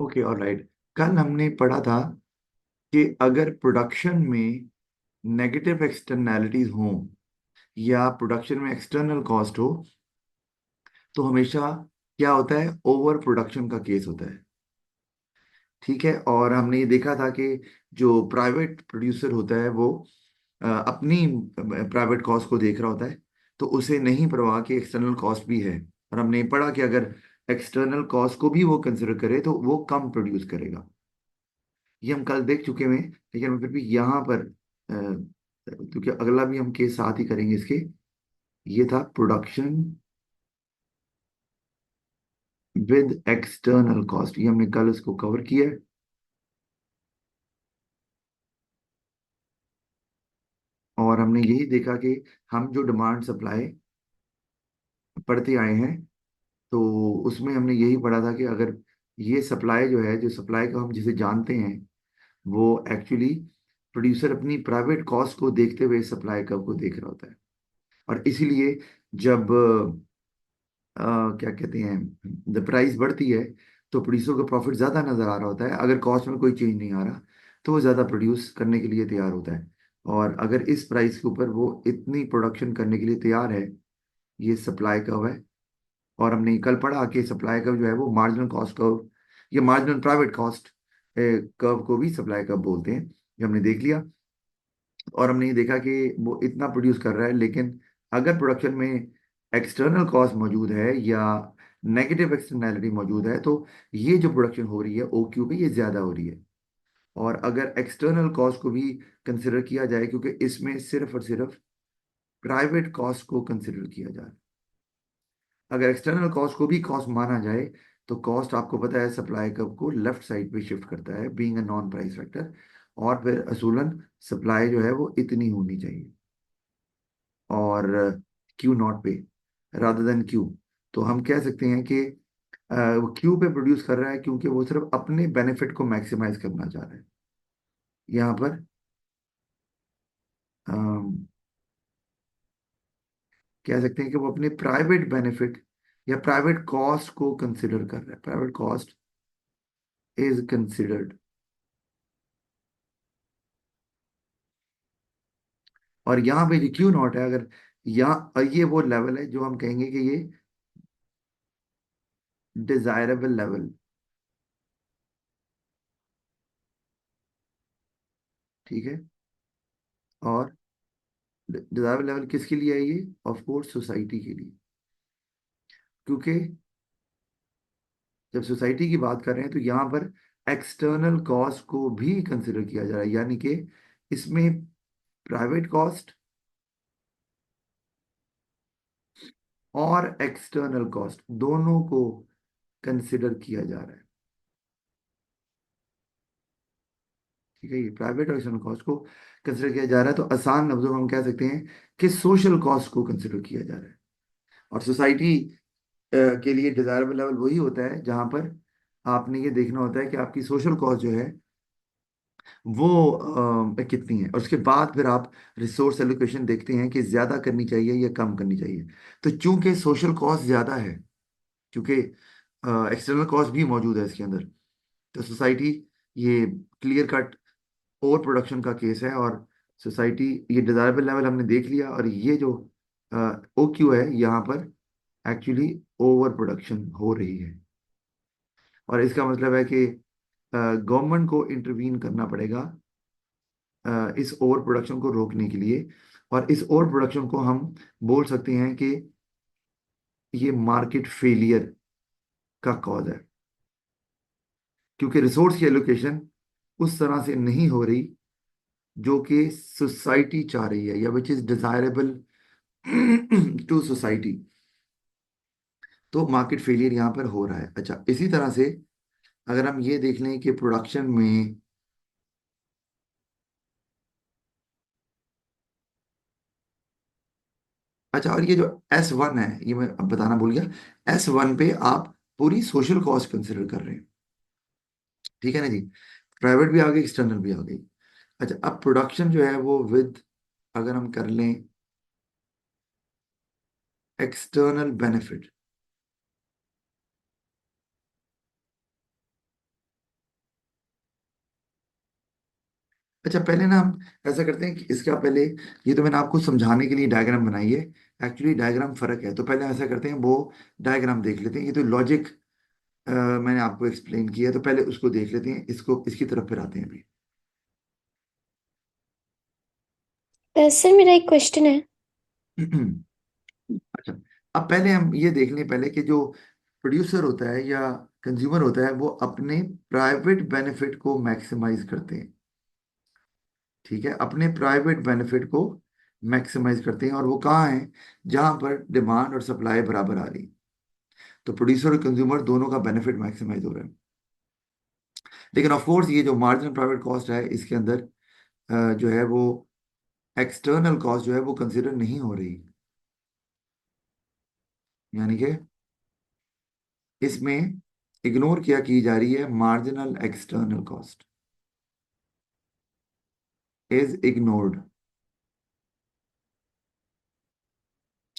Okay, alright. कल हमने पढ़ा था कि अगर प्रोडक्शन में नेगेटिव एक्सटर्नैलिटीज हों या प्रोडक्शन में एक्सटर्नल कॉस्ट हो, तो हमेशा क्या होता है, ओवर प्रोडक्शन का केस होता है। ठीक है, और हमने ये देखा था कि जो प्राइवेट प्रोड्यूसर होता है वो अपनी प्राइवेट कॉस्ट को देख रहा होता है, तो उसे नहीं परवाह कि एक्सटर्नल कॉस्ट भी है। और हमने ये पढ़ा कि अगर एक्सटर्नल कॉस्ट को भी वो कंसिडर करे तो वो कम प्रोड्यूस करेगा। ये हम कल देख चुके हैं, लेकिन हम फिर भी यहाँ पर क्योंकि अगला भी हम केस साथ ही करेंगे इसके। ये था प्रोडक्शन विद एक्सटर्नल कॉस्ट, ये हमने कल इसको कवर किया है। और हमने यही देखा कि हम जो डिमांड सप्लाई पढ़ते आए हैं, तो उसमें हमने यही पढ़ा था कि अगर ये सप्लाई जो है, जो सप्लाई को हम जिसे जानते हैं, वो एक्चुअली प्रोड्यूसर अपनी प्राइवेट कॉस्ट को देखते हुए सप्लाई कर्व को देख रहा होता है। और इसीलिए जब क्या कहते हैं, जब प्राइस बढ़ती है तो प्रोड्यूसर को प्रॉफिट ज़्यादा नज़र आ रहा होता है। अगर कॉस्ट में कोई चेंज नहीं आ रहा तो वो ज़्यादा प्रोड्यूस करने के लिए तैयार होता है। और अगर इस प्राइस के ऊपर वो इतनी प्रोडक्शन करने के लिए तैयार है, ये सप्लाई कर्व है। और हमने कल पढ़ा कि सप्लाई कर्व जो है वो मार्जिनल कॉस्ट कर्व या मार्जिनल प्राइवेट कॉस्ट कर्व को भी सप्लाई कर्व बोलते हैं। ये हमने देख लिया। और हमने ये देखा कि वो इतना प्रोड्यूस कर रहा है, लेकिन अगर प्रोडक्शन में एक्सटर्नल कॉस्ट मौजूद है या नेगेटिव एक्सटर्नैलिटी मौजूद है, तो ये जो प्रोडक्शन हो रही है ओ क्यू पे, ये ज़्यादा हो रही है। और अगर एक्सटर्नल कॉस्ट को भी कंसिडर किया जाए, क्योंकि इसमें सिर्फ और सिर्फ प्राइवेट कॉस्ट को कंसिडर किया जाए, अगर एक्सटर्नल कॉस्ट को भी कॉस्ट माना जाए, तो कॉस्ट आपको पता है सप्लाई कर्व को लेफ्ट साइड पे शिफ्ट करता है, being a non price factor. और फिर असूलन सप्लाई जो है वो इतनी होनी चाहिए, और क्यू नॉट पे रादर देन क्यू। तो हम कह सकते हैं कि वो क्यू पे प्रोड्यूस कर रहा है क्योंकि वो सिर्फ अपने बेनिफिट को मैक्सिमाइज करना चाह रहा है। यहाँ पर अम, कह सकते हैं कि वो अपने प्राइवेट बेनिफिट या प्राइवेट कॉस्ट को कंसिडर कर रहा है। Private cost is considered. और यहाँ पे जो क्यू नॉट है, अगर यहाँ ये वो लेवल है जो हम कहेंगे कि ये डिजायरेबल लेवल। ठीक है, और डिजायरेबल लेवल किसके लिए है ये? ऑफ कोर्स सोसाइटी के लिए। क्योंकि जब सोसाइटी की बात कर रहे हैं तो यहाँ पर एक्सटर्नल कॉस्ट को भी कंसिडर किया जा रहा है, यानी कि इसमें प्राइवेट कॉस्ट और एक्सटर्नल कॉस्ट दोनों को कंसिडर किया जा रहा है। ठीक है, ये प्राइवेट और एक्सटर्नल कॉस्ट को कंसिडर किया जा रहा है, तो आसान लफ्जों में हम कह सकते हैं कि सोशल कॉस्ट को कंसिडर किया जा रहा है। और सोसाइटी के लिए डिजायरेबल लेवल वही होता है जहां पर आपने ये देखना होता है कि आपकी सोशल कॉस्ट जो है वो कितनी है, और उसके बाद फिर आप रिसोर्स एलोकेशन देखते हैं कि ज्यादा करनी चाहिए या कम करनी चाहिए। तो चूंकि सोशल कॉस्ट ज्यादा है, क्योंकि एक्सटर्नल कॉस्ट भी मौजूद है इसके अंदर, तो सोसाइटी, ये क्लियर कट ओवर प्रोडक्शन का केस है। और सोसाइटी, ये डिजायरेबल लेवल हमने देख लिया, और ये जो ओ क्यू है यहाँ पर एक्चुअली ओवर प्रोडक्शन हो रही है। और इसका मतलब है कि गवर्नमेंट को इंटरवीन करना पड़ेगा इस ओवर प्रोडक्शन को रोकने के लिए। और इस ओवर प्रोडक्शन को हम बोल सकते हैं कि ये मार्केट फेलियर का कॉज है, क्योंकि रिसोर्स की एलोकेशन उस तरह से नहीं हो रही जो कि सोसाइटी चाह रही है, या which is desirable to society. तो मार्केट फेलियर यहाँ पर हो रहा है। अच्छा, इसी तरह से अगर हम ये देख लें कि प्रोडक्शन में, अच्छा, और ये जो S1 है, ये मैं अब बताना भूल गया। S1 पे आप पूरी सोशल कॉस्ट कंसिडर कर रहे हैं। ठीक है ना जी? प्राइवेट भी आ गई, एक्सटर्नल भी आ गई। अच्छा, अब प्रोडक्शन जो है वो विद, अगर हम कर लें एक्सटर्नल बेनिफिट, अच्छा, पहले ना हम ऐसा करते हैं कि इसका पहले, ये तो मैंने आपको समझाने के लिए डायग्राम बनाई है। एक्चुअली डायग्राम फर्क है, तो पहले ऐसा करते हैं वो डायग्राम देख लेते हैं। ये तो लॉजिक मैंने आपको एक्सप्लेन किया है, तो पहले उसको देख लेते हैं, इसको इसकी तरफ फिर आते हैं अभी। सर मेरा एक क्वेश्चन है। अच्छा, अब पहले हम ये देख लें पहले कि जो प्रोड्यूसर होता है या कंज्यूमर होता है वो अपने प्राइवेट बेनिफिट को मैक्सिमाइज करते हैं। ठीक है, अपने प्राइवेट बेनिफिट को मैक्सिमाइज करते हैं, और वो कहाँ है? जहां पर डिमांड और सप्लाई बराबर आ रही है, तो प्रोड्यूसर और कंज्यूमर दोनों का बेनिफिट मैक्सिमाइज हो रहा है। लेकिन ऑफ कोर्स ये जो मार्जिनल प्राइवेट कॉस्ट है, इसके अंदर जो है वो एक्सटर्नल कॉस्ट जो है वो कंसिडर नहीं हो रही। यानी कि इसमें इग्नोर क्या की जा रही है? Marginal external cost is ignored.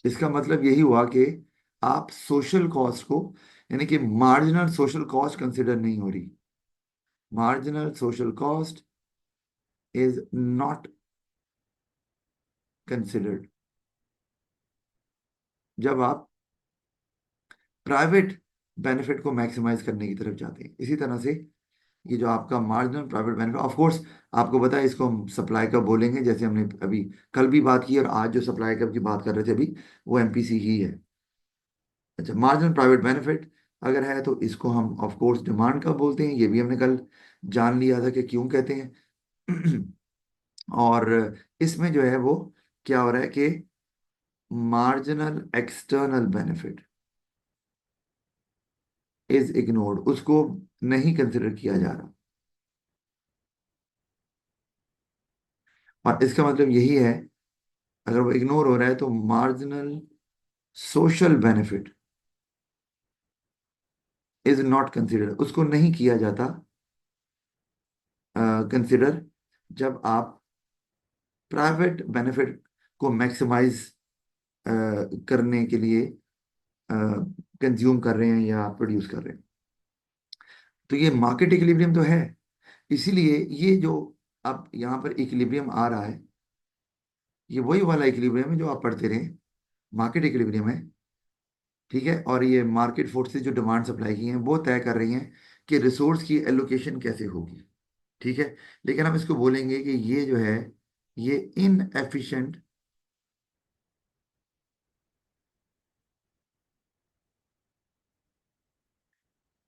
इसका मतलब यही हुआ कि आप सोशल कॉस्ट को, यानी कि मार्जिनल सोशल कॉस्ट कंसिडर नहीं हो रही। Marginal social cost is not considered जब आप प्राइवेट बेनिफिट को मैक्सिमाइज करने की तरफ जाते हैं। इसी तरह से ये जो आपका marginal private benefit, of course आपको पता है इसको हम सप्लाई का बोलेंगे, जैसे हमने अभी कल भी बात की और आज जो सप्लाई कब की बात कर रहे थे अभी, वो एमपीसी ही है। अच्छा, मार्जिनल प्राइवेट बेनिफिट अगर है तो इसको हम ऑफ कोर्स डिमांड का बोलते हैं। ये भी हमने कल जान लिया था कि क्यों कहते हैं। और इसमें जो है वो क्या हो रहा है कि marginal external benefit is ignored, उसको नहीं कंसिडर किया जा रहा। और इसका मतलब यही है, अगर वो इग्नोर हो रहा है तो marginal social benefit is not consider, उसको नहीं किया जाता कंसिडर जब आप प्राइवेट बेनिफिट को मैक्सिमाइज करने के लिए कंज्यूम कर रहे हैं या प्रोड्यूस कर रहे हैं। तो ये मार्केट इक्विलिब्रियम तो है। इसीलिए ये जो अब यहाँ पर इक्विलिब्रियम आ रहा है, ये वही वाला इक्विलिब्रियम है जो आप पढ़ते रहे, मार्केट इक्विलिब्रियम है। ठीक है, और ये मार्केट फोर्सेस जो डिमांड सप्लाई की हैं वो तय कर रही हैं कि रिसोर्स की एलोकेशन कैसे होगी। ठीक है, लेकिन हम इसको बोलेंगे कि ये जो है ये inefficient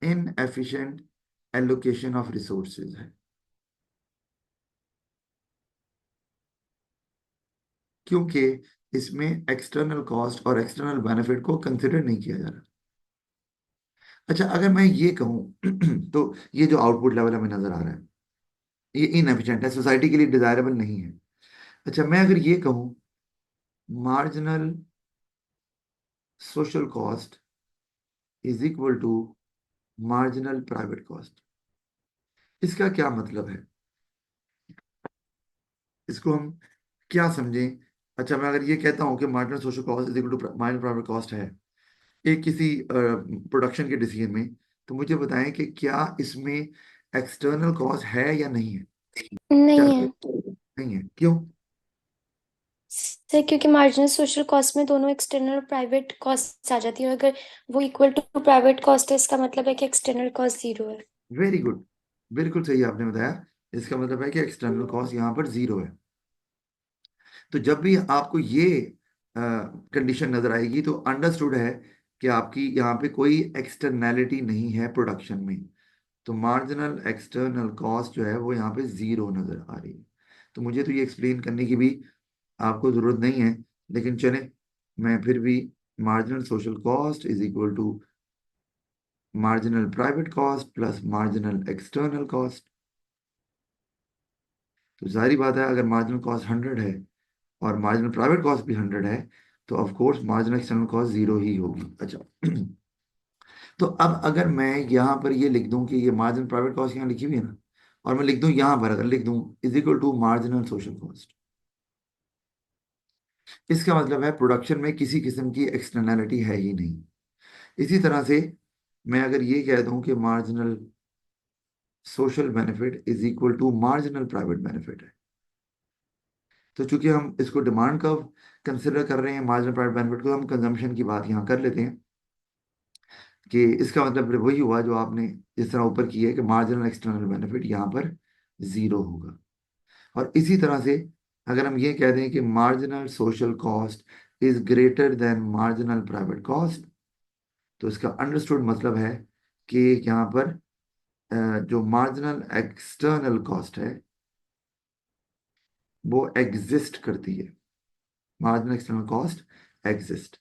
inefficient allocation of resources है, क्योंकि इसमें एक्सटर्नल कॉस्ट और एक्सटर्नल बेनिफिट को कंसिडर नहीं किया जा रहा। अच्छा, अगर मैं ये कहूँ तो ये जो आउटपुट लेवल हमें नजर आ रहा है ये इनएफिशिएंट है, सोसाइटी के लिए डिजायरेबल नहीं है। अच्छा, मैं अगर ये कहूँ marginal social cost is equal to marginal private cost, इसका क्या मतलब है? इसको हम क्या समझें? अच्छा, मैं अगर ये कहता हूँ कि marginal social cost is equal to marginal private cost है एक किसी प्रोडक्शन के डिसीजन में, तो मुझे बताएं कि क्या इसमें एक्सटर्नल कॉस्ट है या नहीं है? क्या नहीं है नहीं है? क्यों? सर, क्योंकि मार्जिनल सोशल कॉस्ट में दोनों एक्सटर्नल और प्राइवेट कॉस्ट आ जाती है, और अगर वो इक्वल टू प्राइवेट कॉस्ट है, इसका मतलब है कि एक्सटर्नल कॉस्ट जीरो है। वेरी गुड, बिल्कुल सही आपने बताया। इसका मतलब है कि एक्सटर्नल कॉस्ट यहाँ पर जीरो है। तो जब भी आपको ये कंडीशन नजर आएगी तो अंडरस्टूड है कि आपकी यहाँ पे कोई एक्सटर्नैलिटी नहीं है प्रोडक्शन में। तो मार्जिनल एक्सटर्नल कॉस्ट जो है वो यहाँ पे जीरो नजर आ रही है। तो मुझे तो ये एक्सप्लेन करने की भी आपको जरूरत नहीं है, लेकिन चले, मैं फिर भी marginal social cost is equal to marginal private cost plus marginal external cost. तो जाहिर बात है, अगर मार्जिनल कॉस्ट 100 है और मार्जिनल प्राइवेट कॉस्ट भी 100 है, तो of course marginal external cost zero ही होगी। अच्छा, तो अब अगर मैं यहाँ पर ये लिख दूं कि ये मार्जिनल प्राइवेट कॉस्ट यहाँ लिखी हुई है ना, और मैं लिख दूं यहाँ पर, अगर लिख दूं is equal to marginal social cost, इसका मतलब है प्रोडक्शन में किसी किस्म की एक्सटर्नैलिटी है ही नहीं। इसी तरह से मैं अगर ये कह दूं कि marginal social benefit is equal to marginal private benefit है। तो चूंकि हम इसको डिमांड कर्व कंसिडर कर रहे हैं, मार्जिनल प्राइवेट बेनिफिट को, हम कंजम्पशन की बात यहाँ कर लेते हैं कि इसका मतलब वही हुआ जो आपने जिस तरह ऊपर की है कि मार्जिनल एक्सटर्नल बेनिफिट यहाँ पर जीरो होगा। और इसी तरह से अगर हम ये कह दें कि marginal social cost is greater than marginal private cost, तो इसका अंडरस्टूड मतलब है कि यहाँ पर जो मार्जिनल एक्सटर्नल कॉस्ट है वो एग्जिस्ट करती है। मार्जिनल एक्सटर्नल कॉस्ट एग्जिस्ट,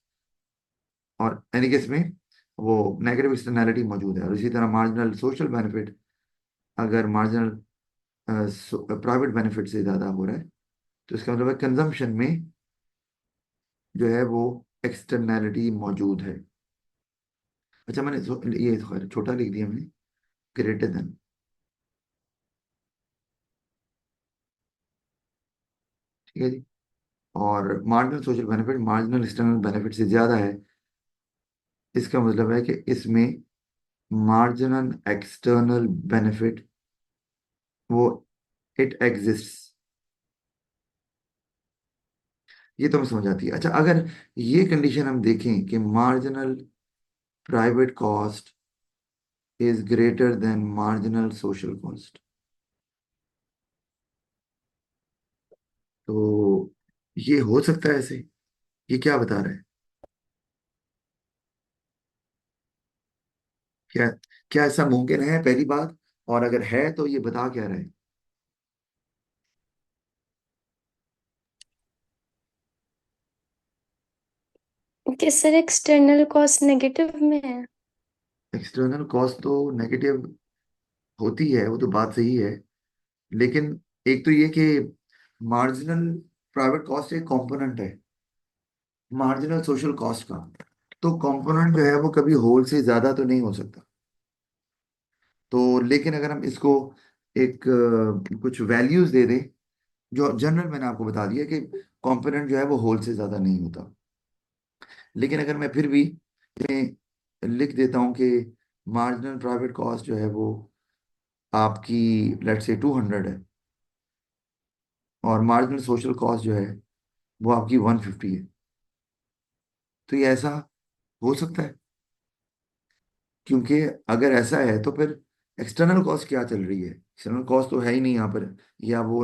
और एनी केस में वो नेगेटिव एक्सटर्नैलिटी मौजूद है। और इसी तरह मार्जिनल सोशल बेनिफिट अगर मार्जिनल प्राइवेट बेनिफिट से ज़्यादा हो रहा है, तो इसका मतलब है कंजम्पशन में जो है वो एक्सटर्नैलिटी मौजूद है। अच्छा, मैंने ये खैर छोटा लिख दिया मैंने, ग्रेटर देन। ठीक है जी। और marginal social benefit marginal external benefit से ज़्यादा है, इसका मतलब है कि इसमें मार्जिनल एक्सटर्नल बेनिफिट वो इट एग्जिस्ट्स। ये तो हमें समझ आती है। अच्छा, अगर ये कंडीशन हम देखें कि marginal private cost is greater than marginal social cost, तो ये हो सकता है ऐसे? ये क्या बता रहा है? क्या क्या ऐसा मुमकिन है, पहली बात? और अगर है तो ये बता क्या रहा है? कि सर एक्सटर्नल कॉस्ट नेगेटिव में है। एक्सटर्नल कॉस्ट तो नेगेटिव होती है, वो तो बात सही है। लेकिन एक तो ये कि मार्जिनल प्राइवेट कॉस्ट एक कंपोनेंट है मार्जिनल सोशल कॉस्ट का। तो कंपोनेंट जो है वो कभी होल से ज्यादा तो नहीं हो सकता। तो लेकिन अगर हम इसको एक कुछ वैल्यूज दे दें, जो जनरल मैंने आपको बता दिया कि कंपोनेंट जो है वो होल से ज्यादा नहीं होता। लेकिन अगर मैं फिर भी इसमें लिख देता हूँ कि मार्जिनल प्राइवेट कॉस्ट जो है वो आपकी लेट से 200 है, और मार्जिनल सोशल कॉस्ट जो है वो आपकी 150 है, तो ये ऐसा हो सकता है। क्योंकि अगर ऐसा है तो फिर एक्सटर्नल कॉस्ट क्या चल रही है? एक्सटर्नल कॉस्ट तो है ही नहीं यहाँ पर। या वो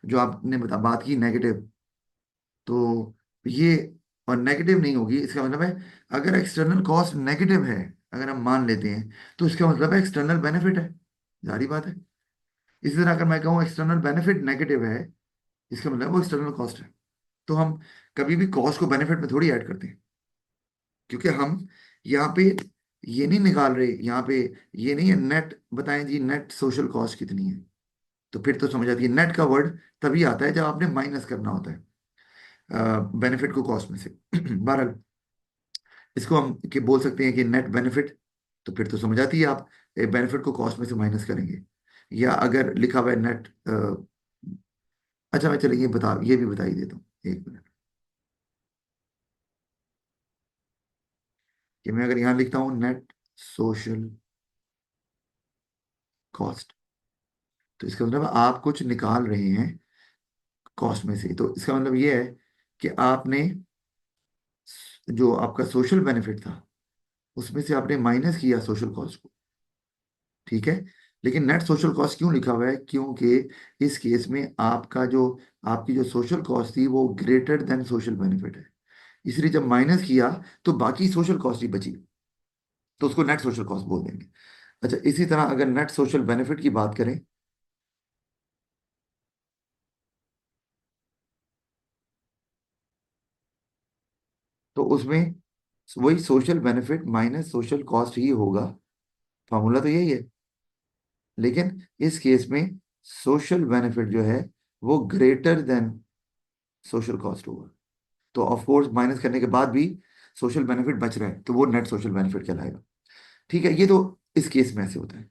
जो आपने बात की नेगेटिव, तो ये और नेगेटिव नहीं होगी, इसका मतलब है अगर एक्सटर्नल कॉस्ट नेगेटिव है, अगर हम मान लेते हैं, तो इसका मतलब है एक्सटर्नल बेनिफिट है। जारी बात है। इसी तरह अगर मैं कहूँ एक्सटर्नल बेनिफिट नेगेटिव है, इसका मतलब वो एक्सटर्नल कॉस्ट है। तो हम कभी भी कॉस्ट को बेनिफिट में थोड़ी ऐड करते हैं, क्योंकि हम यहाँ पे ये नहीं निकाल रहे। यहाँ पे ये नहीं है नेट बताएं जी नेट सोशल कॉस्ट कितनी है। तो फिर तो समझ आती है, नेट का वर्ड तभी आता है जब आपने माइनस करना होता है बेनिफिट को कॉस्ट में से। बहरहाल, इसको हम कि बोल सकते हैं कि नेट बेनिफिट। तो फिर तो समझ आती है, आप बेनिफिट को कॉस्ट में से माइनस करेंगे। या अगर लिखा हुआ है नेट, अच्छा मैं चलिए ये भी बता ही देता हूँ, एक मिनट। कि मैं अगर यहाँ लिखता हूँ नेट सोशल कॉस्ट, तो इसका मतलब आप कुछ निकाल रहे हैं कॉस्ट में से। तो इसका मतलब ये है कि आपने जो आपका सोशल बेनिफिट था उसमें से आपने माइनस किया सोशल कॉस्ट को। ठीक है। लेकिन नेट सोशल कॉस्ट क्यों लिखा हुआ है? क्योंकि इस केस में आपका जो आपकी जो सोशल कॉस्ट थी वो ग्रेटर देन सोशल बेनिफिट है। इसलिए जब माइनस किया तो बाकी सोशल कॉस्ट ही बची, तो उसको नेट सोशल कॉस्ट बोल देंगे। अच्छा, इसी तरह अगर नेट सोशल बेनिफिट की बात करें, तो उसमें वही social benefit minus social cost ही होगा। फॉर्मूला तो यही है। लेकिन इस केस में सोशल बेनिफिट जो है वो ग्रेटर देन सोशल कॉस्ट होगा। तो ऑफ कोर्स माइनस करने के बाद भी सोशल बेनिफिट बच रहा है, तो वो नेट सोशल बेनिफिट कहलाएगा। ठीक है, ये तो इस केस में ऐसे होता है।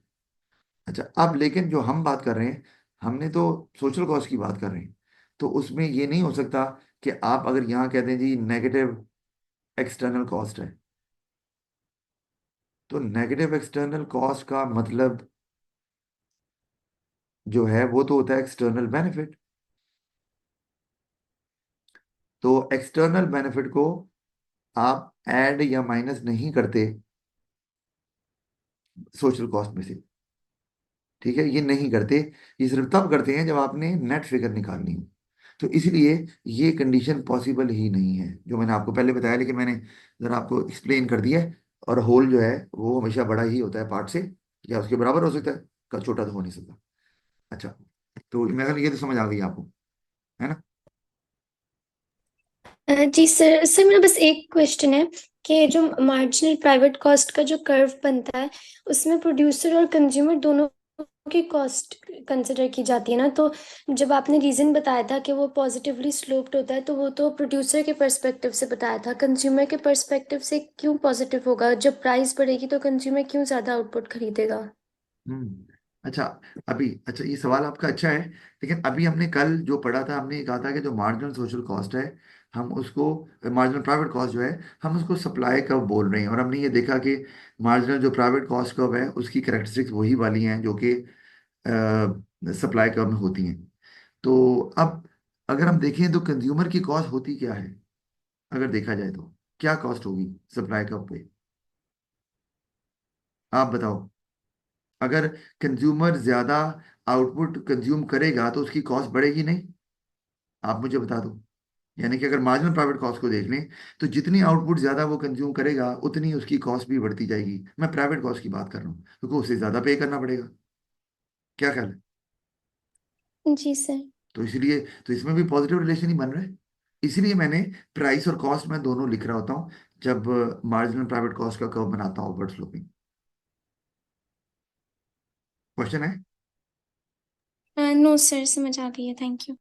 अच्छा, अब लेकिन जो हम बात कर रहे हैं, हमने तो सोशल कॉस्ट की बात कर रहे हैं। तो उसमें ये नहीं हो सकता कि आप अगर यहाँ कहते हैं जी नेगेटिव एक्सटर्नल कॉस्ट है, तो नेगेटिव एक्सटर्नल कॉस्ट का मतलब जो है वो तो होता है एक्सटर्नल बेनिफिट। तो एक्सटर्नल बेनिफिट को आप ऐड या माइनस नहीं करते सोशल कॉस्ट में से। ठीक है, ये नहीं करते। ये सिर्फ तब करते हैं जब आपने नेट फिगर निकालनी हो। तो इसलिए ये कंडीशन पॉसिबल ही नहीं है, जो मैंने आपको पहले बताया, लेकिन मैंने जरा आपको एक्सप्लेन कर दिया है। और होल जो है वो हमेशा बड़ा ही होता है पार्ट से, या उसके बराबर हो सकता है, का छोटा तो हो नहीं सकता। अच्छा, तो मैं अगर ये तो समझ आ गई आपको, है ना? जी सर, सर मेरा बस एक क्वेश्चन है कि जो मार्जिनल प्राइवेट कॉस्ट का जो कर्व बनता है, उसमें प्रोड्यूसर और कंज्यूमर दोनों की कॉस्ट कंसिडर की जाती है ना, तो जब आपने रीजन बताया था कि वो पॉजिटिवली स्लोप्ड होता है, तो वो तो प्रोड्यूसर के पर्सपेक्टिव से बताया था। कंज्यूमर के पर्सपेक्टिव से क्यों पॉजिटिव होगा? जब प्राइस बढ़ेगी तो कंज्यूमर क्यों ज्यादा आउटपुट खरीदेगा? अच्छा, अभी अच्छा ये सवाल आपका अच्छा है। लेकिन अभी हमने कल जो पढ़ा था, हमने ये कहा था कि जो मार्जिनल सोशल कॉस्ट है, हम उसको मार्जिनल प्राइवेट कॉस्ट जो है, हम उसको सप्लाई कर्व बोल रहे हैं। और हमने ये देखा कि मार्जिनल जो प्राइवेट कॉस्ट कर्व है उसकी कैरेक्टरिस्टिक्स वही वाली हैं जो कि सप्लाई कर्व में होती हैं। तो अब अगर हम देखें तो कंज्यूमर की कॉस्ट होती क्या है, अगर देखा जाए तो क्या कॉस्ट होगी सप्लाई कर्व पे, आप बताओ। अगर कंज्यूमर ज्यादा आउटपुट कंज्यूम करेगा तो उसकी कॉस्ट बढ़ेगी नहीं? आप मुझे बता दो। यानी कि अगर मार्जिनल प्राइवेट कॉस्ट को देख लें, तो जितनी आउटपुट ज्यादा वो कंज्यूम करेगा उतनी उसकी कॉस्ट भी बढ़ती जाएगी। मैं प्राइवेट कॉस्ट की बात कर रहा हूँ, क्योंकि उसे ज्यादा पे करना पड़ेगा। क्या ख्याल है? जी सर। तो इसलिए तो इसमें भी पॉजिटिव रिलेशन ही बन रहा है। इसलिए मैंने प्राइस और कॉस्ट में दोनों लिख रहा होता हूँ जब मार्जिनल प्राइवेट कॉस्ट का कर्व बनाता हूँ अपवर्ड स्लोपिंग। क्वेश्चन है? नो सर, समझ आ गई है, थैंक यू।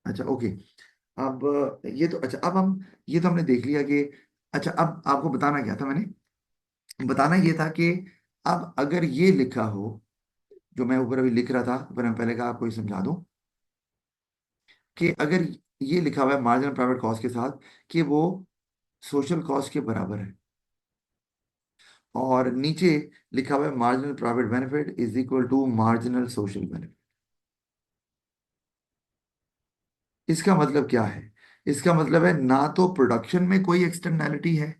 अच्छा, ओके। अब ये तो अच्छा, अब हम ये तो हमने देख लिया कि अच्छा, अब आपको बताना क्या था मैंने? बताना ये था कि अब अगर ये लिखा हो, जो मैं ऊपर अभी लिख रहा था, पर मैं पहले कहा आपको ये समझा दूं कि अगर ये लिखा हुआ है मार्जिनल प्राइवेट कॉस्ट के साथ कि वो सोशल कॉस्ट के बराबर है, और नीचे लिखा हुआ है marginal private benefit is equal to marginal social benefit, इसका मतलब क्या है? इसका मतलब है ना तो प्रोडक्शन में कोई एक्सटर्नैलिटी है,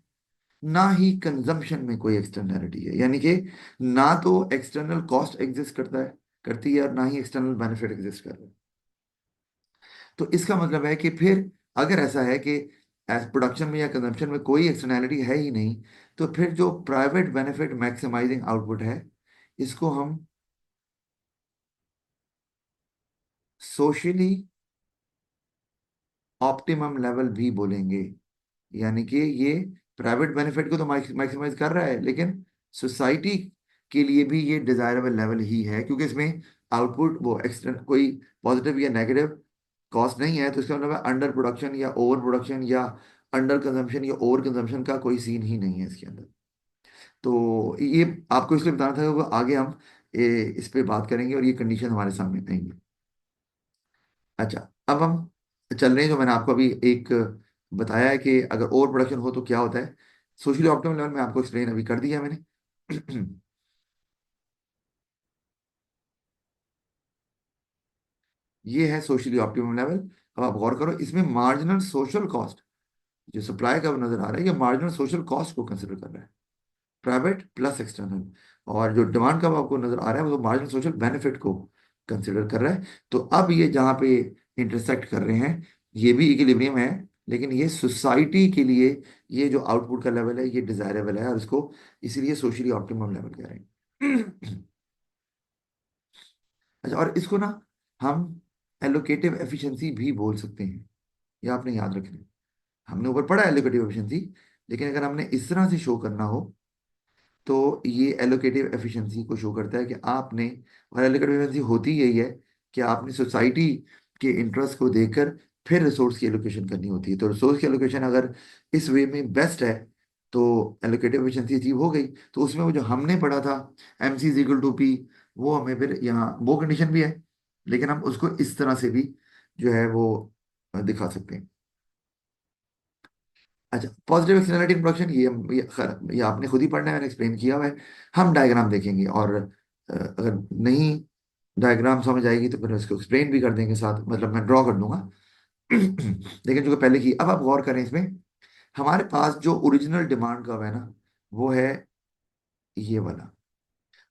ना ही कंजम्पशन में कोई एक्सटर्नैलिटी है। यानी कि ना तो एक्सटर्नल कॉस्ट एग्जिस्ट करता है, करती है, और ना ही एक्सटर्नल बेनिफिट एग्जिस्ट कर रहा है। तो इसका मतलब है कि फिर अगर ऐसा है कि एज प्रोडक्शन में या कंजम्पशन में कोई एक्सटर्नैलिटी है ही नहीं, तो फिर जो प्राइवेट बेनिफिट मैक्सिमाइजिंग आउटपुट है, इसको हम सोशली ऑप्टिमम लेवल भी बोलेंगे। यानी कि ये प्राइवेट बेनिफिट को तो मैक्सिमाइज कर रहा है, लेकिन सोसाइटी के लिए भी ये डिजायरेबल लेवल ही है, क्योंकि इसमें आउटपुट वो एक्सटर्न कोई पॉजिटिव या नेगेटिव कॉस्ट नहीं है। तो इसका मतलब है अंडर प्रोडक्शन या ओवर प्रोडक्शन या अंडर कंजम्पशन या ओवर कंजम्पशन का कोई सीन ही नहीं है इसके अंदर। तो ये आपको इसलिए बताना था, क्योंकि आगे हम इस पे बात करेंगे और ये कंडीशन हमारे सामने आएंगे। अच्छा, अब हम चल रहे हैं, जो मैंने आपको अभी एक बताया है कि अगर ओवर प्रोडक्शन हो तो क्या होता है। सोशली ऑप्टिमम लेवल में आपको एक्सप्लेन अभी कर दिया है मैंने। ये है सोशली ऑप्टिमम लेवल। अब आप गौर करो, इसमें मार्जिनल सोशल कॉस्ट जो सप्लाई का नजर आ रहा है, ये मार्जिनल सोशल कॉस्ट को कंसिडर कर रहा है, प्राइवेट प्लस एक्सटर्नल। और जो डिमांड का आपको नजर आ रहा है वो मार्जिनल सोशल बेनिफिट को कंसिडर कर रहा है। तो अब ये जहाँ पे इंटरसेक्ट कर रहे हैं, ये भी इक्विलिब्रियम है, लेकिन ये सोसाइटी के लिए ये जो आउटपुट का लेवल है ये डिजायरेबल है, और इसको इसीलिए सोशली ऑप्टिमम लेवल कह रहे हैं। अच्छा, और इसको ना हम एलोकेटिव एफिशिएंसी भी बोल सकते हैं, ये आपने याद रखना। हमने ऊपर पढ़ा एलोकेटिव एफिशिएंसी, लेकिन अगर हमने इस तरह से शो करना हो तो ये एलोकेटिव एफिशिएंसी को शो करता है कि आपने, और एलोकेटिव एफिशिएंसी होती यही है कि आपने सोसाइटी के इंटरेस्ट को देखकर फिर रिसोर्स की एलोकेशन करनी होती है। तो रिसोर्स की एलोकेशन अगर इस वे में बेस्ट है तो एलोकेटिव एफिशिएंसी अचीव हो गई। तो उसमें वो जो हमने पढ़ा था M C is equal to P, वो हमें फिर यहाँ वो कंडीशन भी है, लेकिन हम उसको इस तरह से भी जो है वो दिखा सकते हैं। अच्छा, पॉजिटिव एक्सटर्नैलिटी इन प्रोडक्शन, ये आपने खुद ही पढ़ना है, मैंने एक्सप्लेन किया हुआ है। हम डायग्राम देखेंगे, और अगर नहीं डायग्राम समझ आएगी तो फिर उसको एक्सप्लेन भी कर देंगे साथ, मतलब मैं ड्रॉ कर दूंगा। लेकिन जो पहले की, अब आप गौर करें इसमें, हमारे पास जो ओरिजिनल डिमांड कर्व है ना, वो है ये वाला।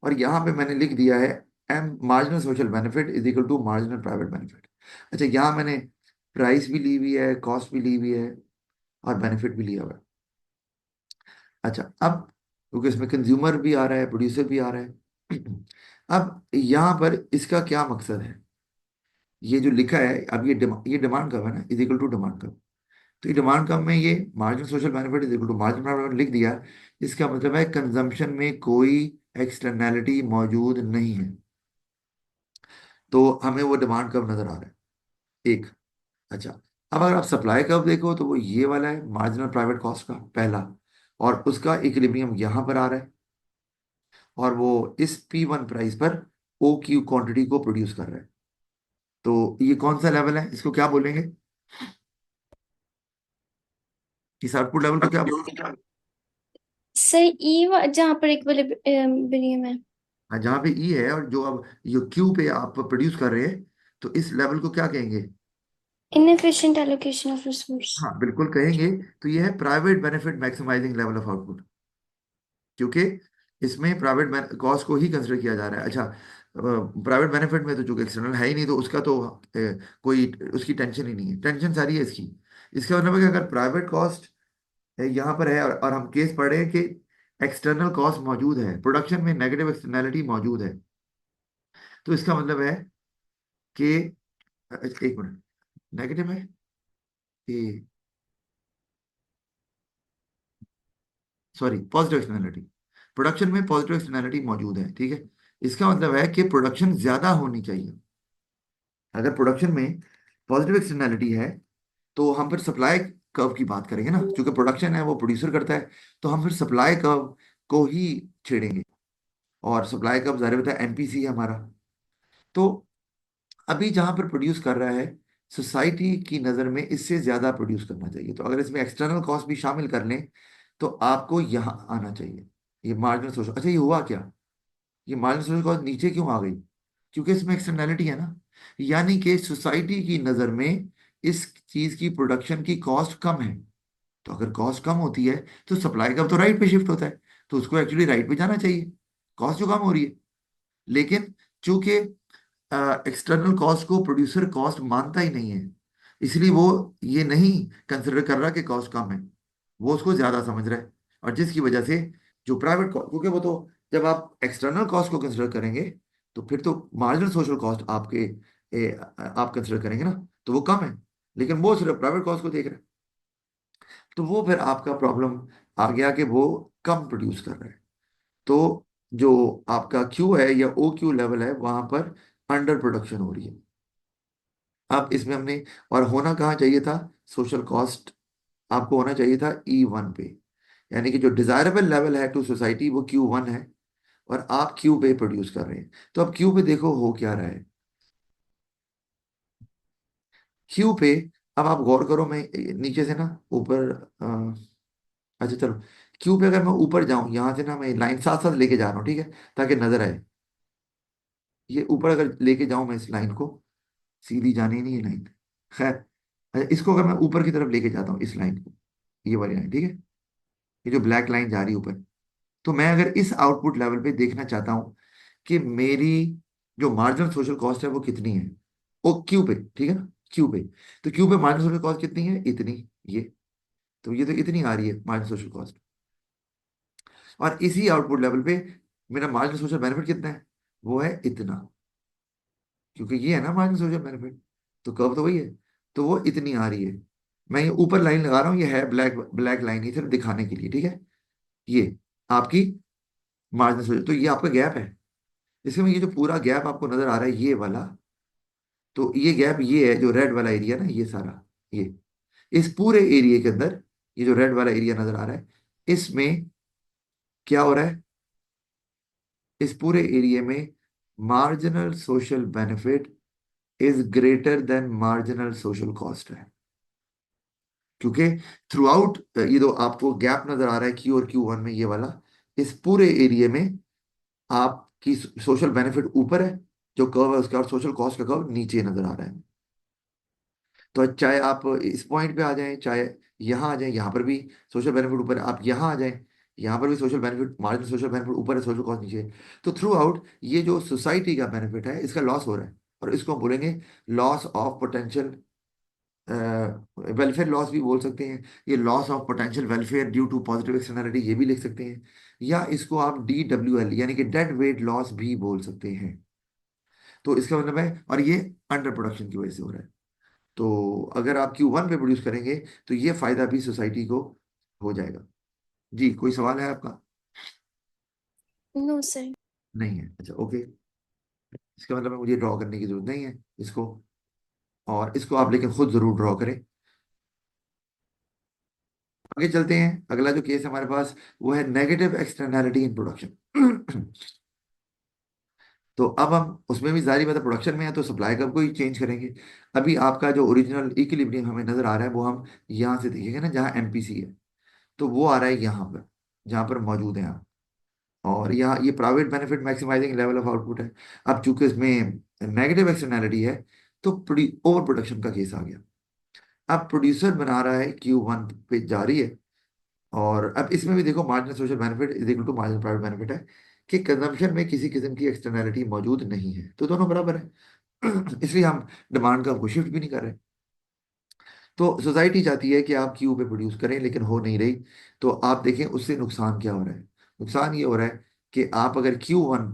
और यहाँ पे मैंने लिख दिया है M marginal social benefit is equal to marginal private benefit. अच्छा, यहाँ मैंने प्राइस भी ली हुई है, कॉस्ट भी ली हुई है, और बेनिफिट भी लिया हुआ है। अच्छा, अब क्योंकि इसमें कंज्यूमर भी आ रहा है, प्रोड्यूसर भी आ रहा है, अब यहाँ पर इसका क्या मकसद है? ये जो लिखा है, अब ये डिमांड कर्व है ना, is equal to demand curve. तो ये डिमांड कर्व में ये marginal social benefit is equal to marginal benefit लिख दिया। इसका मतलब है कंजम्पशन में कोई एक्सटर्नैलिटी मौजूद नहीं है, तो हमें वो डिमांड कर्व नजर आ रहा है एक। अच्छा, अब अगर आप सप्लाई कर्व देखो तो वो ये वाला है, मार्जिनल प्राइवेट कॉस्ट का पहला, और उसका इक्विलिब्रियम यहाँ पर आ रहा है, और वो इस P1 प्राइस पर ओ क्यू क्वांटिटी को प्रोड्यूस कर रहा है। तो ये कौन सा लेवल है, इसको क्या बोलेंगे? इस आउटपुट लेवल को क्या बोलेंगे? सर जहाँ पर इक्विलिब्रियम है। हाँ, जहाँ पे ई है और जो अब ये क्यू पे आप प्रोड्यूस कर रहे हैं, तो इस लेवल को क्या कहेंगे? Inefficient allocation of resource. हाँ, बिल्कुल कहेंगे। तो ये है private benefit maximising level of output, क्योंकि इसमें प्राइवेट कॉस्ट को ही कंसिडर किया जा रहा है। अच्छा, प्राइवेट बेनिफिट में तो चूंकि एक्सटर्नल है ही नहीं, तो उसका तो कोई उसकी टेंशन ही नहीं है, टेंशन सारी है इसकी। इसका मतलब है कि अगर प्राइवेट कॉस्ट यहाँ पर है, और हम केस पढ़ रहे हैं कि एक्सटर्नल कॉस्ट मौजूद है, प्रोडक्शन में नेगेटिव एक्सटर्नैलिटी मौजूद है, तो इसका मतलब है कि एक मिनट, नेगेटिव है कि, सॉरी, पॉजिटिव एक्सटर्नैलिटी, प्रोडक्शन में पॉजिटिव एक्सटर्नैलिटी मौजूद है, ठीक है। इसका मतलब है कि प्रोडक्शन ज्यादा होनी चाहिए। अगर प्रोडक्शन में पॉजिटिव एक्सटर्नैलिटी है, तो हम फिर सप्लाई कर्व की बात करेंगे ना, क्योंकि प्रोडक्शन है वो प्रोड्यूसर करता है, तो हम फिर सप्लाई कर्व को ही छेड़ेंगे। और सप्लाई कर्व जाहिर होता है एमपीसी है हमारा। तो अभी जहां पर प्रोड्यूस कर रहा है, सोसाइटी की नज़र में इससे ज़्यादा प्रोड्यूस करना चाहिए, तो अगर इसमें एक्सटर्नल कॉस्ट भी शामिल कर लें, तो आपको यहाँ आना चाहिए। ये मार्जिनल सोशल, अच्छा ये हुआ क्या? ये मार्जिनल सोशल कॉस्ट नीचे क्यों आ गई? क्योंकि इसमें एक्सटर्नैलिटी है ना, यानी कि सोसाइटी की नज़र में इस चीज़ की प्रोडक्शन की कॉस्ट कम है। तो अगर कॉस्ट कम होती है, तो सप्लाई का तो राइट पे शिफ्ट होता है, तो उसको एक्चुअली राइट पे जाना चाहिए, कॉस्ट जो कम हो रही है। लेकिन चूंकि एक्सटर्नल कॉस्ट को प्रोड्यूसर कॉस्ट मानता ही नहीं है, इसलिए वो ये नहीं कंसिडर कर रहा कि कॉस्ट कम है, वो उसको ज्यादा समझ रहा है। और जिसकी वजह से जो प्राइवेट, क्योंकि वो तो, जब आप एक्सटर्नल कॉस्ट को कंसिडर करेंगे, तो फिर तो मार्जिनल सोशल कॉस्ट आप कंसिडर करेंगे ना, तो वो कम है। लेकिन वो सिर्फ प्राइवेट कॉस्ट को देख रहा है, तो वो फिर आपका प्रॉब्लम आ गया कि वो कम प्रोड्यूस कर रहा है। तो जो आपका क्यू है या ओ क्यू लेवल है, वहां पर अंडर प्रोडक्शन हो रही है। अब इसमें हमने, और होना कहाँ चाहिए था, सोशल कॉस्ट आपको होना चाहिए था E1 पे, यानी कि जो डिजायरेबल लेवल है टू सोसाइटी वो Q1 है, और आप क्यू पे प्रोड्यूस कर रहे हैं। तो अब क्यू पे देखो हो क्या रहा है। क्यू पे, अब आप गौर करो, मैं नीचे से ना ऊपर, अच्छा चलो, क्यू पे अगर मैं ऊपर जाऊं, यहां से ना मैं लाइन साथ साथ लेके जा रहा हूँ, ठीक है, ताकि नजर आए। ये ऊपर अगर लेके जाऊं मैं इस लाइन को, सीधी जानी नहीं है लाइन, खैर। अच्छा, इसको अगर मैं ऊपर की तरफ लेके जाता हूँ इस लाइन को, ये वाली लाइन, ठीक है, ये जो ब्लैक लाइन जा रही है ऊपर, तो मैं अगर इस आउटपुट लेवल पे देखना चाहता हूँ कि मेरी जो मार्जिनल सोशल कॉस्ट है वो कितनी है, ओ क्यू पे, ठीक है ना, क्यू पे। तो क्यू पे मार्जिनल सोशल कॉस्ट कितनी है, इतनी, ये, तो ये तो इतनी आ रही है मार्जिनल सोशल कॉस्ट। और इसी आउटपुट लेवल पे मेरा मार्जिनल सोशल बेनिफिट कितना है, वो है इतना, क्योंकि ये है ना मार्जिनल सोशल बेनिफिट, तो कर्व तो वही है, तो वो इतनी आ रही है। मैं ये ऊपर लाइन लगा रहा हूँ, ये है ब्लैक ब्लैक लाइन, ये सिर्फ दिखाने के लिए, ठीक है। ये आपकी मार्जिनल सोशल, तो ये आपका गैप है। इसमें ये जो पूरा गैप आपको नजर आ रहा है ये वाला, तो ये गैप ये है जो रेड वाला एरिया ना, ये सारा, ये इस पूरे एरिया के अंदर, ये जो रेड वाला एरिया नजर आ रहा है, इसमें क्या हो रहा है, इस पूरे एरिया में marginal social benefit is greater than marginal social cost है। क्योंकि थ्रू आउट ये तो आपको गैप नजर आ रहा है क्यू और Q1 में, ये वाला, इस पूरे एरिया में आपकी सोशल बेनिफिट ऊपर है, जो कर्व है उसका, और सोशल कॉस्ट का कर्व नीचे नजर आ रहा है। तो चाहे आप इस पॉइंट पे आ जाएं, चाहे यहाँ आ जाएं, यहाँ पर भी सोशल बेनिफिट ऊपर है, आप यहाँ आ जाएं, यहाँ पर भी social benefit, marginal social benefit ऊपर है, सोशल कॉस्ट नीचे है। तो थ्रू आउट ये जो सोसाइटी का बेनिफिट है इसका लॉस हो रहा है, और इसको हम बोलेंगे loss of potential welfare loss भी बोल सकते हैं, ये loss of potential welfare due to positive externality ये भी लिख सकते हैं, या इसको आप DWL यानी कि डेड वेट लॉस भी बोल सकते हैं। तो इसका मतलब है, और ये अंडर प्रोडक्शन की वजह से हो रहा है। तो अगर आप Q1 पे प्रोड्यूस करेंगे तो ये फायदा भी सोसाइटी को हो जाएगा। जी, कोई सवाल है आपका? No sir. नहीं है, अच्छा ओके। इसका मतलब है मुझे ड्रॉ करने की जरूरत नहीं है इसको, और इसको आप लेकिन खुद जरूर ड्रॉ करें। आगे चलते हैं, अगला जो केस हमारे पास वो है नेगेटिव एक्सटर्नैलिटी इन प्रोडक्शन। तो अब हम उसमें भी जारी बात है, प्रोडक्शन में है तो सप्लाई कर्व को ही चेंज करेंगे। अभी आपका जो ओरिजिनल इक्विलिब्रियम हमें नजर आ रहा है वो हम यहाँ से देखेंगे ना, जहाँ MPC है, तो वो आ रहा है यहाँ पर, जहाँ पर मौजूद है आप। और यहाँ ये private benefit maximising level of output है। अब चूंकि इसमें नेगेटिव एक्सटर्नैलिटी है तो ओवर प्रोडक्शन का केस आ गया। अब प्रोड्यूसर बना रहा है Q1 पे जारी है, और अब इसमें भी देखो marginal social benefit is equal to marginal private benefit है, कि कंजम्पशन में किसी किस्म की एक्सटर्नैलिटी मौजूद नहीं है, तो दोनों बराबर है। इसलिए हम डिमांड का को शिफ्ट भी नहीं कर रहे। तो सोसाइटी चाहती है कि आप क्यू पे प्रोड्यूस करें, लेकिन हो नहीं रही। तो आप देखें उससे नुकसान क्या हो रहा है। नुकसान ये हो रहा है कि आप अगर Q1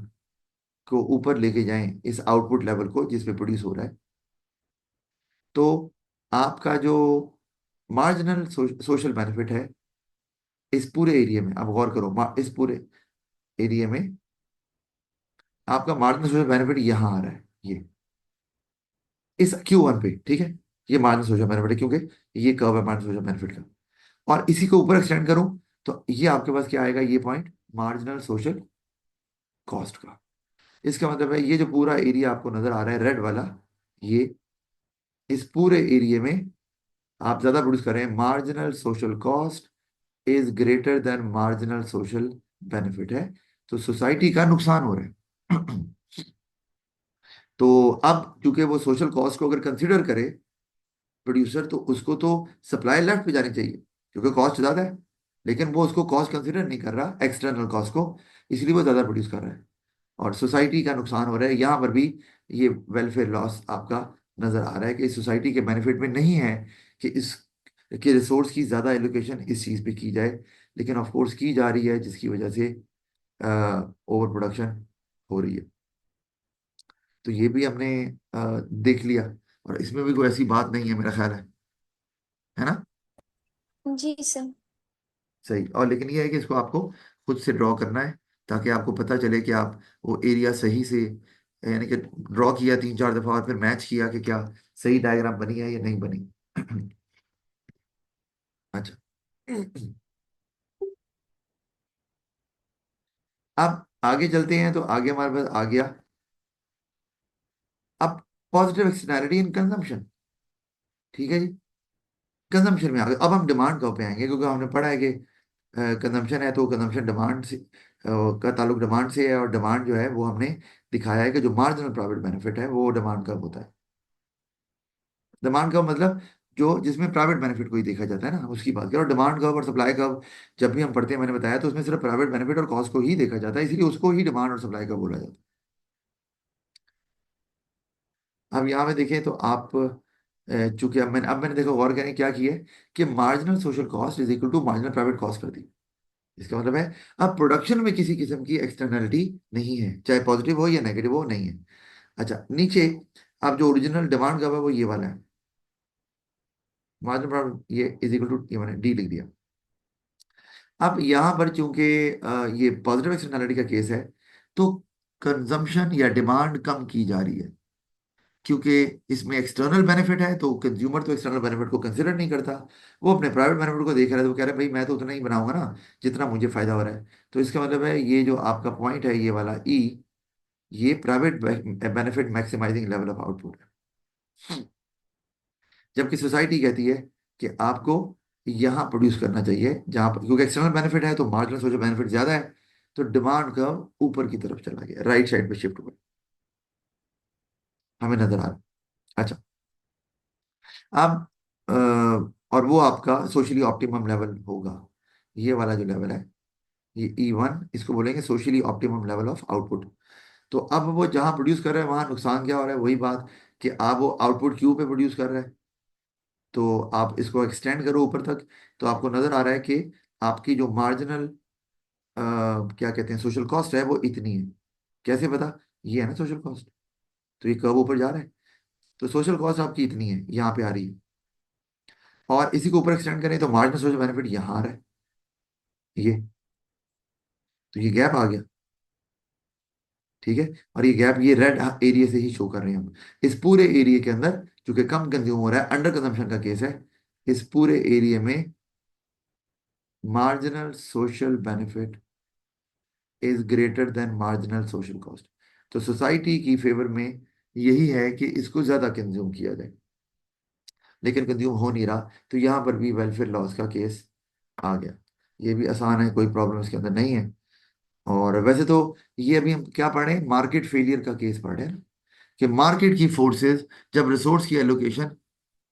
को ऊपर लेके जाएं, इस आउटपुट लेवल को जिस पे प्रोड्यूस हो रहा है, तो आपका जो मार्जिनल सोशल बेनिफिट है इस पूरे एरिया में, आप गौर करो, इस पूरे एरिया में आपका मार्जिनल सोशल बेनिफिट यहाँ आ रहा है, ये इस Q1 पे, ठीक है। ये मार्जिनल सोशल बेनिफिट है, क्योंकि ये कर्व है मार्जिनल सोशल बेनिफिट का। और इसी को ऊपर एक्सटेंड करूं तो ये आपके पास क्या आएगा, ये पॉइंट मार्जिनल सोशल कॉस्ट का। इसका मतलब है ये जो पूरा एरिया आपको नजर आ रहा है रेड वाला, ये इस पूरे एरिया में आप ज्यादा प्रोड्यूस कर रहे हैं, marginal social cost is greater than marginal social benefit है, तो सोसाइटी का नुकसान हो रहा है। तो अब चूंकि वो सोशल कॉस्ट को अगर कंसिडर करे प्रोड्यूसर, तो उसको तो सप्लाई लेफ्ट पे जानी चाहिए, क्योंकि कॉस्ट ज्यादा है, लेकिन वो उसको कॉस्ट कंसिडर नहीं कर रहा, एक्सटर्नल कॉस्ट को, इसलिए वो ज्यादा प्रोड्यूस कर रहा है, और सोसाइटी का नुकसान हो रहा है। यहाँ पर भी ये वेलफेयर लॉस आपका नजर आ रहा है कि सोसाइटी के बेनिफिट में नहीं है कि इस कि रिसोर्स की ज्यादा एलोकेशन इस चीज पे की जाए, लेकिन ऑफ कोर्स की जा रही है, जिसकी वजह से ओवर प्रोडक्शन हो रही है। तो ये भी हमने देख लिया, और इसमें भी कोई ऐसी बात नहीं है मेरा ख्याल है ना। जी सर। सही, और लेकिन ये है कि इसको आपको खुद से ड्रॉ करना है, ताकि आपको पता चले कि आप वो एरिया सही से, यानी कि ड्रॉ किया 3-4 दफा और फिर मैच किया कि क्या सही डायग्राम बनी है या नहीं बनी। अच्छा। अब आगे चलते हैं, तो आगे हमारे पास आ गया अब पॉजिटिव एक्सटर्नैलिटी इन कंजम्पशन। ठीक है जी, कंजम्पशन में आ गए। अब हम डिमांड कब पे आएंगे, क्योंकि हमने पढ़ा है कि कंजम्पशन है तो कंजम्पशन डिमांड से का ताल्लुक डिमांड से है, और डिमांड जो है वो हमने दिखाया है कि जो मार्जिनल प्राइवेट बेनिफिट है वो डिमांड कब होता है। डिमांड कर्व मतलब जो जिसमें प्राइवेट बेनिफिट को ही देखा जाता है ना, हम उसकी बात करें। और डिमांड कर्व और सप्लाई कर्व जब भी हम पढ़ते हैं, मैंने बताया, तो उसमें सिर्फ प्राइवेट बेनिफिट और कॉस्ट को ही देखा जाता है, इसलिए उसको ही डिमांड और सप्लाई कर्व बोला जाता है। अब यहाँ में देखें तो आप चूंकि अब मैंने देखो गौर करें क्या किया है, कि marginal social cost is equal to marginal private cost कर दी। इसका मतलब है अब प्रोडक्शन में किसी किस्म की एक्सटर्नैलिटी नहीं है, चाहे पॉजिटिव हो या नेगेटिव हो, नहीं है। अच्छा, नीचे अब जो ओरिजिनल डिमांड कर्व है वो ये वाला है, मार्जिनल प्राइवेट, ये इज इक्वल टू, ये मैंने डी लिख दिया। अब यहाँ पर चूंकि ये पॉजिटिव एक्सटर्नैलिटी का केस है, तो कंजम्पशन या डिमांड कम की जा रही है, क्योंकि इसमें एक्सटर्नल बेनिफिट है, तो कंज्यूमर तो एक्सटर्नल बेनिफिट को कंसिडर नहीं करता, वो अपने प्राइवेट बेनिफिट को देख रहा है, तो वो कह रहा है भाई मैं तो उतना ही बनाऊंगा ना जितना मुझे फायदा हो रहा है। तो इसका मतलब है ये जो आपका पॉइंट है ये वाला ई, ये private benefit maximising level of output है। जबकि सोसाइटी कहती है कि आपको यहाँ प्रोड्यूस करना चाहिए जहाँ पर, क्योंकि एक्सटर्नल बेनिफिट है तो मार्जिनल सोशल बेनिफिट ज्यादा है, तो डिमांड का ऊपर की तरफ चला गया, राइट साइड पे शिफ्ट हुआ। हमें नजर आ रहा है। अच्छा, अब और वो आपका सोशली ऑप्टिमम लेवल होगा, ये वाला जो लेवल है, ये E1, इसको बोलेंगे socially optimum level of output. तो अब वो जहां प्रोड्यूस कर रहे हैं वहां नुकसान क्या हो रहा है, वही बात कि आप वो आउटपुट क्यू पे प्रोड्यूस कर रहे हैं। तो आप इसको एक्सटेंड करो ऊपर तक, तो आपको नजर आ रहा है कि आपकी जो मार्जिनल क्या कहते हैं सोशल कॉस्ट है वो इतनी है। कैसे पता, ये है ना सोशल कॉस्ट, तो ये कर्व ऊपर जा रहा है, तो सोशल कॉस्ट आपकी इतनी है, यहाँ पे आ रही है। और इसी को ऊपर एक्सटेंड करें तो मार्जिनल सोशल बेनिफिट यहाँ आ रहा है, ये, तो ये गैप आ गया। ठीक है, और ये गैप ये रेड एरिया से ही शो कर रहे हैं हम। इस पूरे एरिया के अंदर चूंकि कम कंज्यूम हो रहा है, अंडर कंजम्पशन का केस है, इस पूरे एरिया में marginal social benefit is greater than marginal social cost. तो सोसाइटी की फेवर में यही है कि इसको ज्यादा कंज्यूम किया जाए, लेकिन कंज्यूम हो नहीं रहा, तो यहाँ पर भी वेलफेयर लॉस का केस आ गया। ये भी आसान है, कोई प्रॉब्लम इसके अंदर नहीं है। और वैसे तो ये अभी हम क्या पढ़ रहे हैं, मार्केट फेलियर का केस पढ़ रहे हैं ना, कि मार्केट की फोर्सेस जब रिसोर्स की एलोकेशन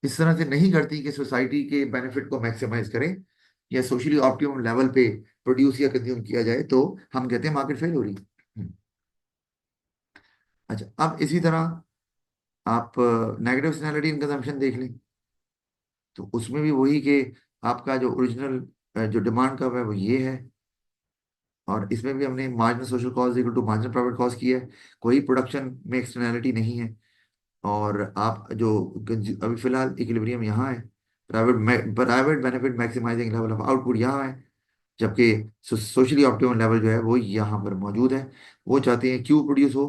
इस तरह से नहीं करती कि सोसाइटी के बेनिफिट को मैक्सिमाइज करें या सोशली ऑप्टिमम लेवल पे प्रोड्यूस या कंज्यूम किया जाए, तो हम कहते हैं मार्केट फेल हो रही है। अच्छा, अब इसी तरह आप नेगेटिव एक्सटर्नैलिटी इन कंजम्पशन देख लें, तो उसमें भी वही कि आपका जो ओरिजिनल जो डिमांड का है वो ये है, और इसमें भी हमने marginal social cost equal to marginal private cost की है। कोई प्रोडक्शन में एक्सटर्नैलिटी नहीं है, और आप जो अभी फिलहाल इक्विलिब्रियम यहाँ है, private benefit maximising level of output यहाँ है, जबकि सोशली ऑप्टिमम लेवल जो है वो यहाँ पर मौजूद है। वो चाहते हैं क्यू प्रोड्यूस हो,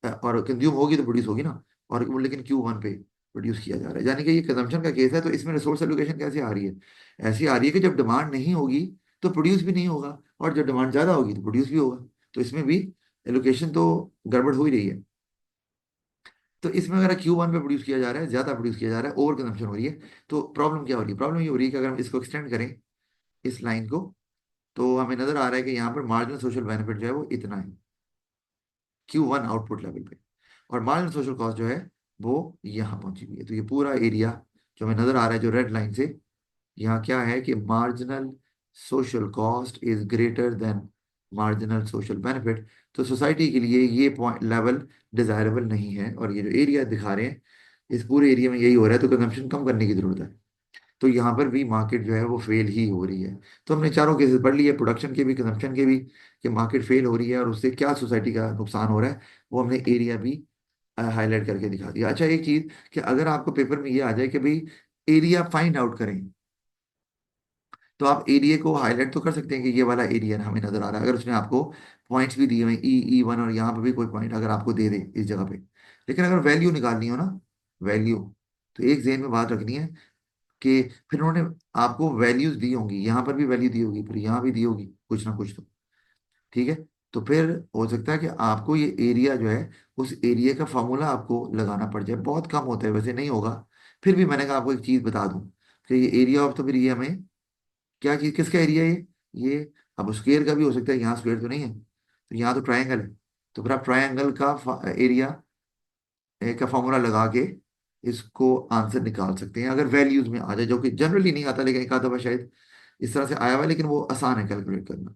और कंज्यूम होगी तो प्रोड्यूस होगी ना, और वो लेकिन Q1 पे प्रोड्यूस किया जा रहा है, यानी कि ये कंजम्पशन का केस है। तो इसमें रिसोर्स एलोकेशन कैसे आ रही है, ऐसी आ रही है कि जब डिमांड नहीं होगी तो प्रोड्यूस भी नहीं होगा, और जब डिमांड ज़्यादा होगी तो प्रोड्यूस भी होगा। तो इसमें भी एलोकेशन तो गड़बड़ हो ही रही है। तो इसमें अगर Q1 पे प्रोड्यूस किया जा रहा है, ज़्यादा प्रोड्यूस किया जा रहा है, ओवर कंजम्पशन हो रही है, तो प्रॉब्लम क्या हो रही है, प्रॉब्लम ये हो रही है कि अगर हम इसको एक्सटेंड करें, इस लाइन को, तो हमें नजर आ रहा है कि यहाँ पर मार्जिनल सोशल बेनिफिट जो है वो इतना है Q1 आउटपुट लेवल पे, और मार्जिनल सोशल कॉस्ट जो है वो यहाँ पहुंची हुई है। तो ये पूरा एरिया जो हमें नजर आ रहा है जो रेड लाइन से, यहाँ क्या है कि marginal social cost is greater than marginal social benefit. तो सोसाइटी के लिए ये पॉइंट लेवल डिजायरेबल नहीं है, और ये जो एरिया दिखा रहे हैं इस पूरे एरिया में यही हो रहा है, तो कंजम्पशन कम करने की जरूरत है। तो यहाँ पर भी मार्केट जो है वो फेल ही हो रही है। तो हमने चारों केसेस पढ़ लिए, प्रोडक्शन के भी कंजम्पशन के भी, कि मार्केट फेल हो रही है और उससे क्या सोसाइटी का नुकसान हो रहा है, वो हमने एरिया भी हाईलाइट करके दिखा दिया। अच्छा, एक चीज कि अगर आपको पेपर में ये आ जाए कि भाई एरिया फाइंड आउट करें, तो आप एरिया को हाईलाइट तो कर सकते हैं कि ये वाला एरिया हमें नजर आ रहा है, अगर उसने आपको पॉइंट्स भी दिए हुए E1, और यहाँ पे भी कोई पॉइंट अगर आपको दे दे इस जगह पे। लेकिन अगर वैल्यू निकालनी हो ना, वैल्यू, तो एक जेन में बात रखनी है कि फिर उन्होंने आपको वैल्यूज दी होंगी, यहाँ पर भी वैल्यू दी होगी, फिर यहाँ भी दी होगी कुछ ना कुछ तो। ठीक है, तो फिर हो सकता है कि आपको ये एरिया जो है उस एरिया का फॉर्मूला आपको लगाना पड़ जाए, बहुत कम होता है वैसे, नहीं होगा। फिर भी मैंने कहा आपको एक चीज बता दूं कि ये एरिया ऑफ, तो फिर ये हमें क्या चीज, किसका एरिया है ये अब स्क्वायर का भी हो सकता है, यहाँ स्क्वायर तो नहीं है, तो यहाँ तो ट्रायंगल है, तो फिर आप ट्रायंगल का एरिया का फॉर्मूला लगा के इसको आंसर निकाल सकते हैं, अगर वैल्यूज में आ जाए, जो कि जनरली नहीं आता, लेकिन एक आधा दफा शायद इस तरह से आया हुआ है, लेकिन वो आसान है कैलकुलेट करना।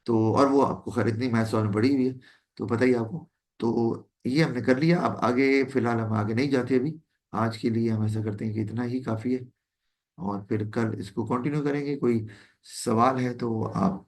तो और वो आपको खैर इतनी मैथ सॉल्व में पड़ी हुई है, तो पता ही है आपको। तो ये हमने कर लिया, अब आगे फिलहाल हम आगे नहीं जाते अभी, आज के लिए हम ऐसा करते हैं कि इतना ही काफ़ी है, और फिर कल इसको कंटिन्यू करेंगे। कोई सवाल है तो आप